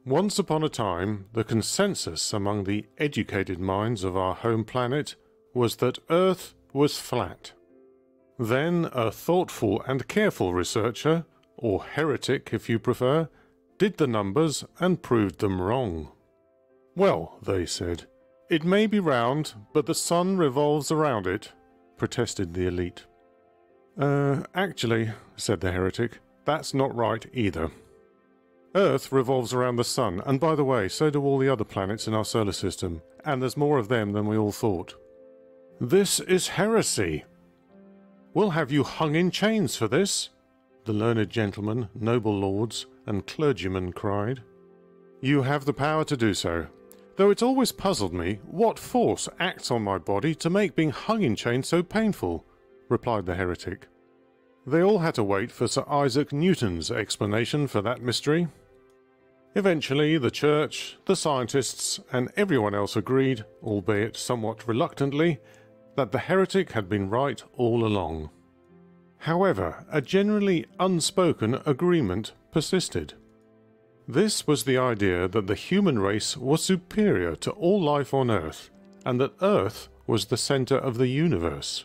Once upon a time, the consensus among the educated minds of our home planet was that Earth was flat. Then a thoughtful and careful researcher, or heretic if you prefer, did the numbers and proved them wrong. Well, they said, it may be round, but the sun revolves around it, protested the elite. Actually, said the heretic, that's not right either. Earth revolves around the sun, and by the way, so do all the other planets in our solar system, and there's more of them than we all thought. This is heresy. We'll have you hung in chains for this, the learned gentlemen, noble lords, and clergymen cried. You have the power to do so, though it's always puzzled me what force acts on my body to make being hung in chains so painful, replied the heretic. They all had to wait for Sir Isaac Newton's explanation for that mystery. Eventually, the church, the scientists, and everyone else agreed, albeit somewhat reluctantly, that the heretic had been right all along. However, a generally unspoken agreement persisted. This was the idea that the human race was superior to all life on Earth, and that Earth was the centre of the universe.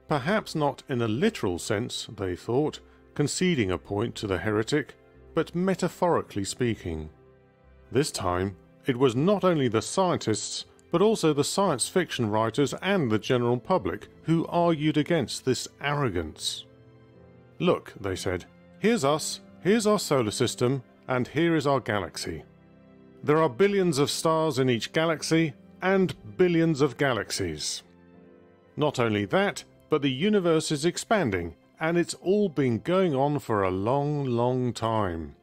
Perhaps not in a literal sense, they thought, conceding a point to the heretic, but metaphorically speaking. This time, it was not only the scientists, but also the science fiction writers and the general public who argued against this arrogance. Look, they said, here's us, here's our solar system, and here is our galaxy. There are billions of stars in each galaxy, and billions of galaxies. Not only that, but the universe is expanding, and it's all been going on for a long, long time.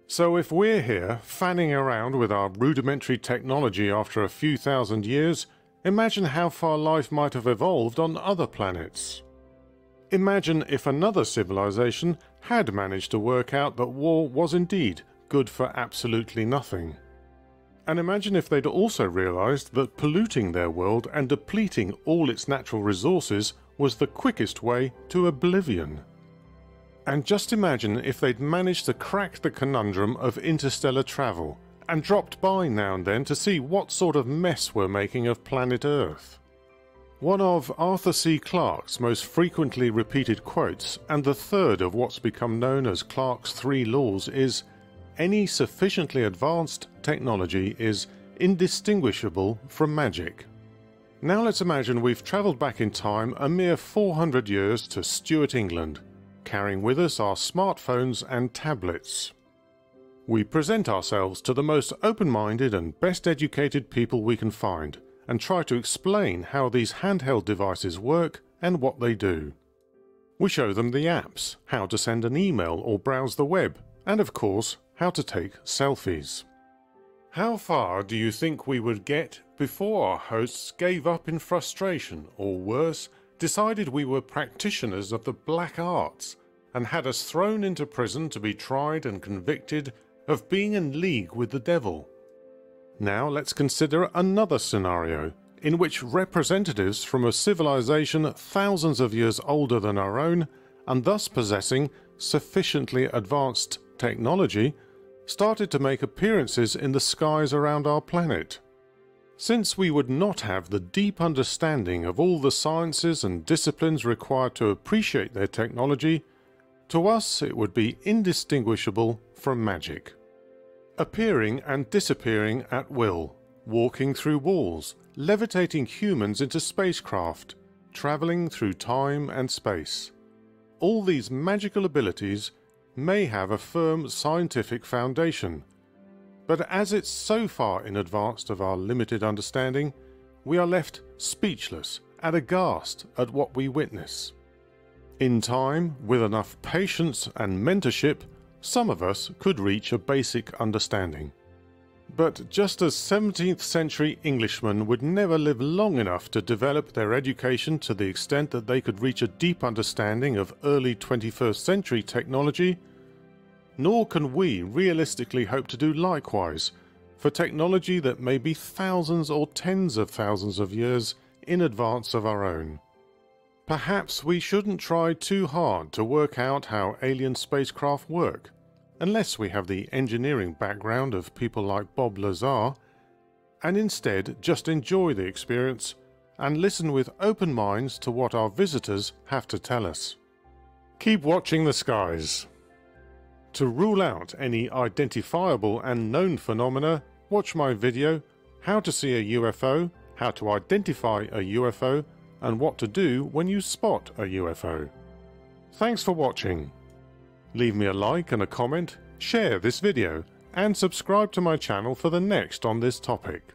So if we're here, fanning around with our rudimentary technology after a few thousand years, imagine how far life might have evolved on other planets. Imagine if another civilization had managed to work out that war was indeed good for absolutely nothing. And imagine if they'd also realized that polluting their world and depleting all its natural resources was the quickest way to oblivion. And just imagine if they'd managed to crack the conundrum of interstellar travel and dropped by now and then to see what sort of mess we're making of planet Earth. One of Arthur C Clarke's most frequently repeated quotes, and the third of what's become known as Clarke's 3 laws, is, "Any sufficiently advanced technology is indistinguishable from magic." Now let's imagine we've travelled back in time a mere 400 years to Stuart England, carrying with us our smartphones and tablets. We present ourselves to the most open-minded and best educated people we can find, and try to explain how these handheld devices work and what they do. We show them the apps, how to send an email or browse the web, and of course, how to take selfies. How far do you think we would get before our hosts gave up in frustration, or worse, decided we were practitioners of the black arts, and had us thrown into prison to be tried and convicted of being in league with the devil? Now let's consider another scenario, in which representatives from a civilization thousands of years older than our own, and thus possessing sufficiently advanced technology, started to make appearances in the skies around our planet. Since we would not have the deep understanding of all the sciences and disciplines required to appreciate their technology, to us it would be indistinguishable from magic. Appearing and disappearing at will, walking through walls, levitating humans into spacecraft, travelling through time and space. All these magical abilities may have a firm scientific foundation, but as it's so far in advance of our limited understanding, we are left speechless and aghast at what we witness. In time, with enough patience and mentorship, some of us could reach a basic understanding. But just as 17th century Englishmen would never live long enough to develop their education to the extent that they could reach a deep understanding of early 21st century technology, nor can we realistically hope to do likewise for technology that may be thousands or tens of thousands of years in advance of our own. Perhaps we shouldn't try too hard to work out how alien spacecraft work. unless we have the engineering background of people like Bob Lazar, and instead just enjoy the experience and listen with open minds to what our visitors have to tell us. Keep watching the skies. To rule out any identifiable and known phenomena, watch my video, How to See a UFO, How to Identify a UFO, and What to Do when you spot a UFO. Thanks for watching. Leave me a like and a comment, share this video, and subscribe to my channel for the next on this topic.